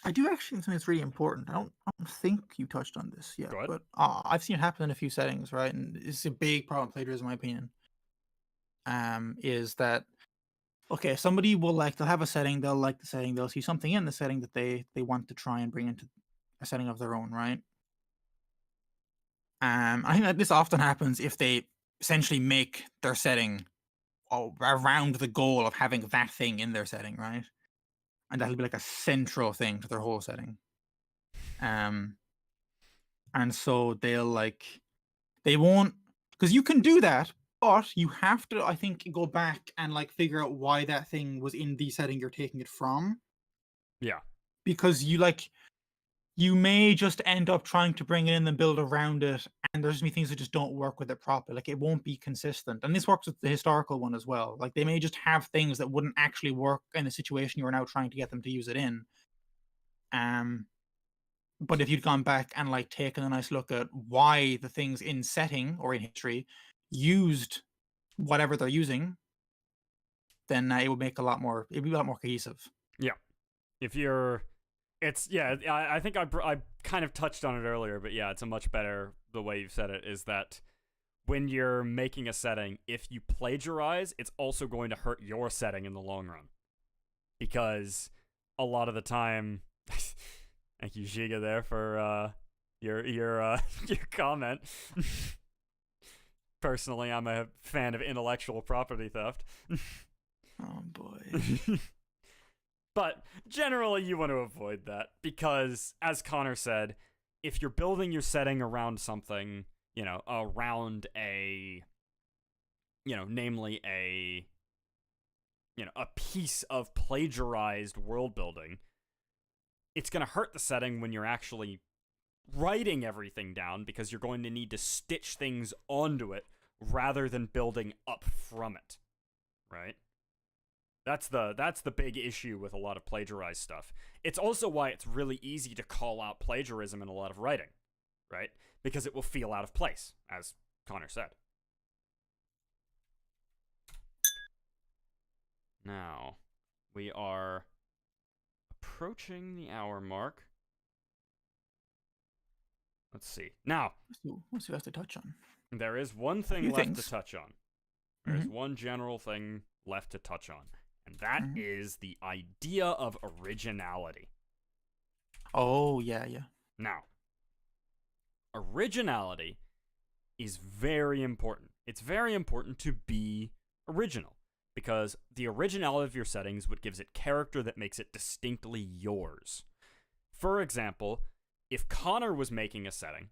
I do actually think something that's really important. I don't think you touched on this yet, Go ahead. but I've seen it happen in a few settings, right? And it's a big problem with plagiarism, in my opinion. Is that okay? Somebody will they'll have a setting, they'll like the setting, they'll see something in the setting that they want to try and bring into a setting of their own, right? I think that this often happens if they essentially make their setting around the goal of having that thing in their setting, right? And that'll be like a central thing to their whole setting. Um, and so they won't, because you can do that, but you have to, I think, go back and figure out why that thing was in the setting you're taking it from. Yeah. Because you may just end up trying to bring it in and build around it, and there's gonna be things that just don't work with it properly. Like, it won't be consistent. And this works with the historical one as well. Like, they may just have things that wouldn't actually work in the situation you are now trying to get them to use it in. But if you'd gone back and taken a nice look at why the things in setting or in history used whatever they're using, then it would make it'd be a lot more cohesive. Yeah. If you're, I think I kind of touched on it earlier, but yeah, it's a much better, the way you've said it, is that when you're making a setting, if you plagiarize, it's also going to hurt your setting in the long run. Because a lot of the time, thank you, Giga, there for your comment. Personally, I'm a fan of intellectual property theft. Oh boy. But generally, you want to avoid that because, as Conor said, if you're building your setting around something, around namely a piece of plagiarized world building, it's going to hurt the setting when you're actually writing everything down because you're going to need to stitch things onto it rather than building up from it, right? That's the big issue with a lot of plagiarized stuff. It's also why it's really easy to call out plagiarism in a lot of writing, right? Because it will feel out of place, as Conor said. Now, we are approaching the hour mark. Let's see. Now, What's we have to touch on? there is one thing left to touch on. There's one general thing left to touch on. And that is the idea of originality. Oh, yeah. Now, originality is very important. It's very important to be original because the originality of your settings is what gives it character that makes it distinctly yours. For example, if Conor was making a setting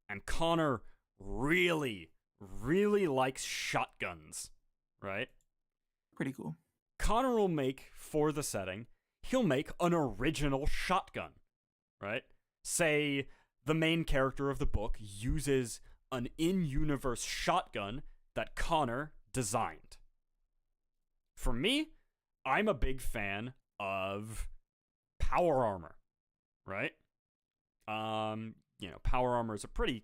and Conor really, really likes shotguns, right? Pretty cool. Conor will make, for the setting, he'll make an original shotgun, right? Say the main character of the book uses an in-universe shotgun that Conor designed. For me, I'm a big fan of power armor, right? Power armor is a pretty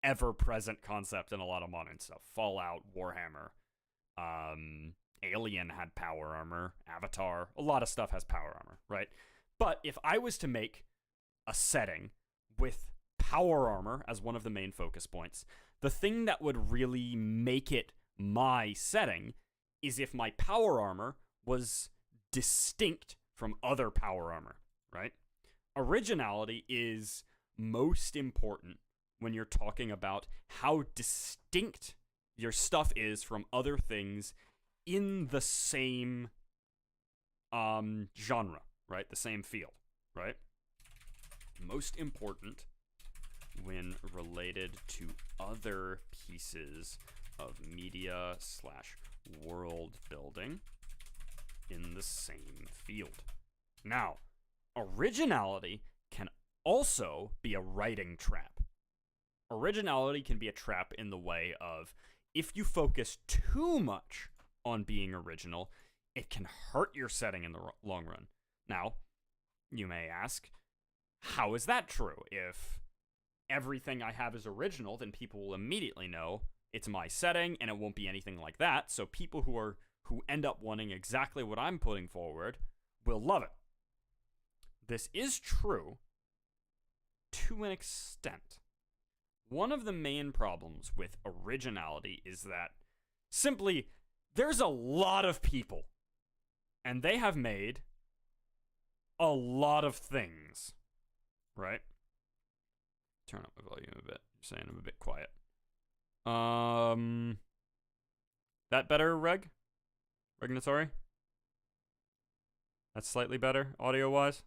ever-present concept in a lot of modern stuff. Fallout, Warhammer, Alien had power armor, Avatar, a lot of stuff has power armor, right? But if I was to make a setting with power armor as one of the main focus points, the thing that would really make it my setting is if my power armor was distinct from other power armor, right? Originality is most important when you're talking about how distinct your stuff is from other things in the same genre, right? The same field, right? Most important when related to other pieces of media / world building in the same field. Now, originality can also be a writing trap. Originality can be a trap in the way of if you focus too much on being original, it can hurt your setting in the long run. Now, you may ask, how is that true? If everything I have is original, then people will immediately know it's my setting and it won't be anything like that. So people who end up wanting exactly what I'm putting forward will love it. This is true to an extent. One of the main problems with originality is that simply there's a lot of people and they have made a lot of things, right? Turn up my volume a bit. You're saying I'm a bit quiet. That better, Regnatori? That's slightly better, audio-wise?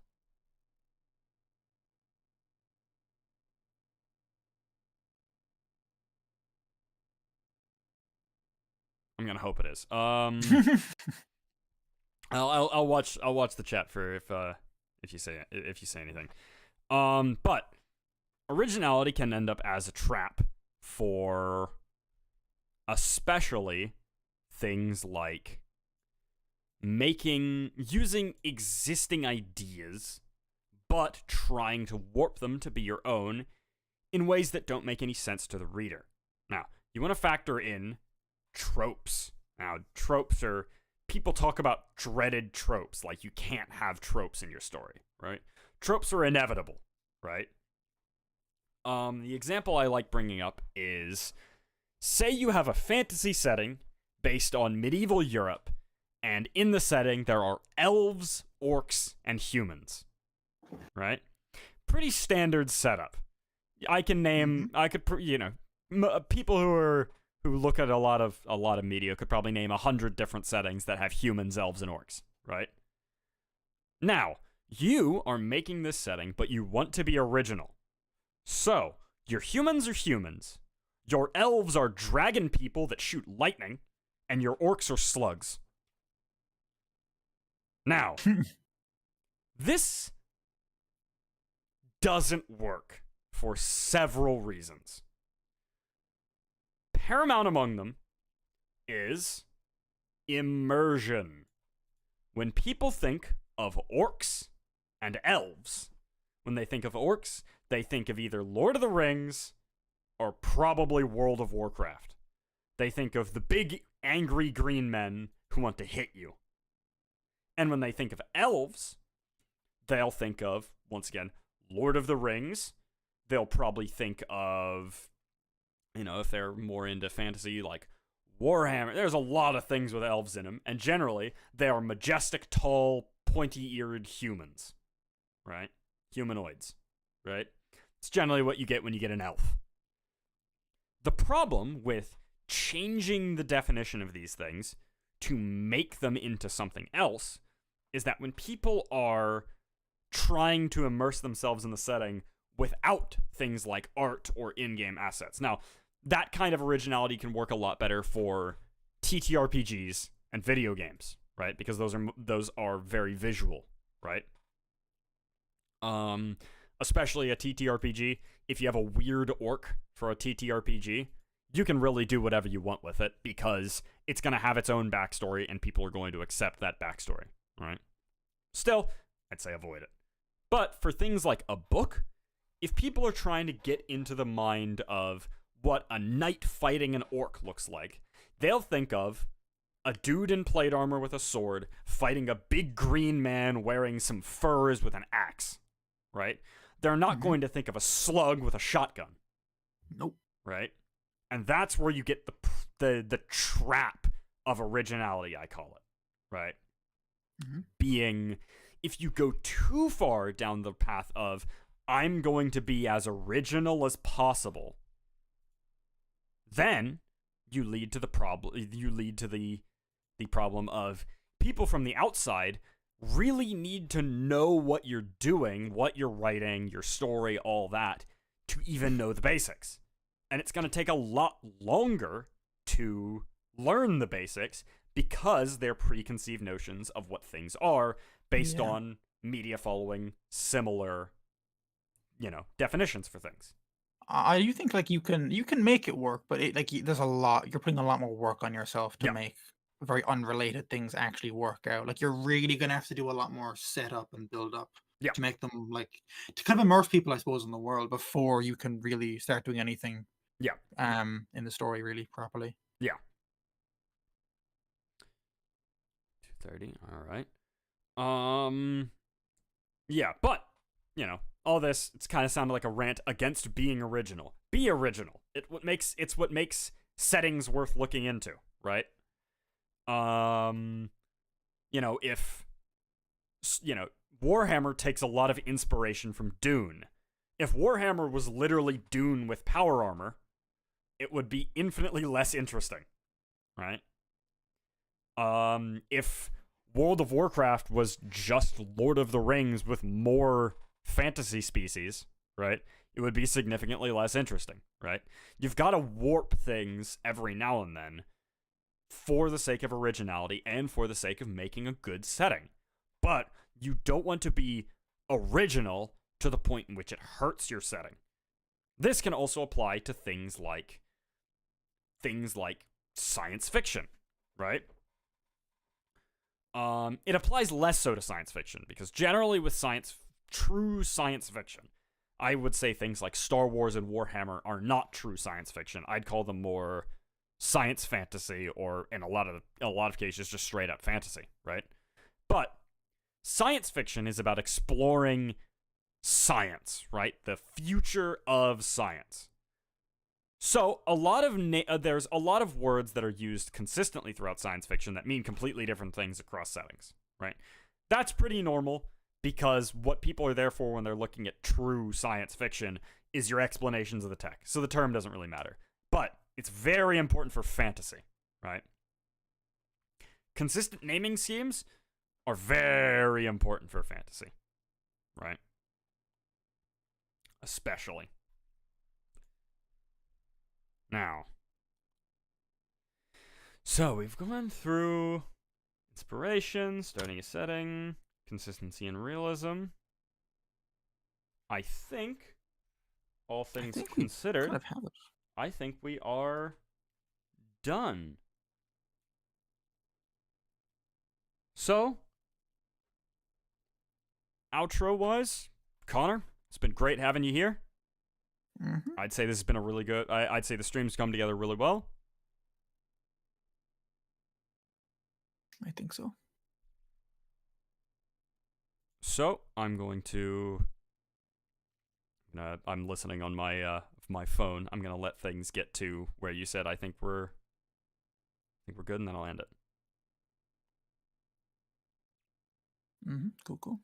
I'm gonna hope it is. I'll watch the chat for if you say anything. But originality can end up as a trap for especially things like using existing ideas but trying to warp them to be your own in ways that don't make any sense to the reader. Now, you want to factor in tropes. Now, tropes are, people talk about dreaded tropes, like you can't have tropes in your story, right? Tropes are inevitable, right? The example I like bringing up is, say you have a fantasy setting based on medieval Europe, and in the setting there are elves, orcs, and humans, right? Pretty standard setup. I can name, people who look at a lot of media could probably name 100 different settings that have humans, elves, and orcs, right? Now, you are making this setting, but you want to be original. So, your humans are humans, your elves are dragon people that shoot lightning, and your orcs are slugs. Now, this doesn't work for several reasons. Paramount among them is immersion. When people think of orcs and elves, when they think of orcs, they think of either Lord of the Rings or probably World of Warcraft. They think of the big, angry green men who want to hit you. And when they think of elves, they'll think of, once again, Lord of the Rings. They'll probably think of, if they're more into fantasy, like Warhammer. There's a lot of things with elves in them, and generally, they are majestic, tall, pointy-eared humans, right? Humanoids, right? It's generally what you get when you get an elf. The problem with changing the definition of these things to make them into something else is that when people are trying to immerse themselves in the setting without things like art or in-game assets. Now, that kind of originality can work a lot better for TTRPGs and video games, right? Because those are very visual, right? Especially a TTRPG, if you have a weird orc for a TTRPG, you can really do whatever you want with it because it's going to have its own backstory and people are going to accept that backstory, right? Still, I'd say avoid it. But for things like a book, if people are trying to get into the mind of what a knight fighting an orc looks like, they'll think of a dude in plate armor with a sword fighting a big green man wearing some furs with an axe, right? They're not going to think of a slug with a shotgun. Nope. Right? And that's where you get the trap of originality, I call it, right? Being, if you go too far down the path of, I'm going to be as original as possible, then you lead to the problem of people from the outside really need to know what you're doing, what you're writing, your story, all that, to even know the basics. And it's going to take a lot longer to learn the basics because they're preconceived notions of what things are based on media following similar, definitions for things. I do think like you can make it work, but there's a lot. You're putting a lot more work on yourself to make very unrelated things actually work out. Like you're really gonna have to do a lot more setup and build up. Yeah. to make them like to kind of immerse people, I suppose, in the world before you can really start doing anything Yeah. in the story really properly. Yeah. 2:30. All right. Yeah, but all this, it's kind of sounded like a rant against being original. Be original. It's what makes settings worth looking into, right? If Warhammer takes a lot of inspiration from Dune. If Warhammer was literally Dune with power armor, it would be infinitely less interesting, right? If World of Warcraft was just Lord of the Rings with more fantasy species, right, it would be significantly less interesting, right? You've got to warp things every now and then for the sake of originality and for the sake of making a good setting. But you don't want to be original to the point in which it hurts your setting. This can also apply to things like science fiction, right? It applies less so to science fiction because generally with true science fiction, I would say things like Star Wars and Warhammer are not true science fiction. I'd call them more science fantasy, or in a lot of cases just straight up fantasy, right? But science fiction is about exploring science, right? The future of science. So there's a lot of words that are used consistently throughout science fiction that mean completely different things across settings, right? That's pretty normal because what people are there for when they're looking at true science fiction is your explanations of the tech. So the term doesn't really matter. But it's very important for fantasy, right? Consistent naming schemes are very important for fantasy, right? Especially. Now, so we've gone through inspiration, starting a setting, consistency and realism. I think, all things considered, kind of have it. I think we are done. So, outro-wise, Connor, it's been great having you here. Mm-hmm. I'd say this has been a really good... I'd say the stream's come together really well. I think so. So, I'm going to... I'm listening on my phone. I'm going to let things get to where you said I think we're good, and then I'll end it. Mm-hmm. Cool.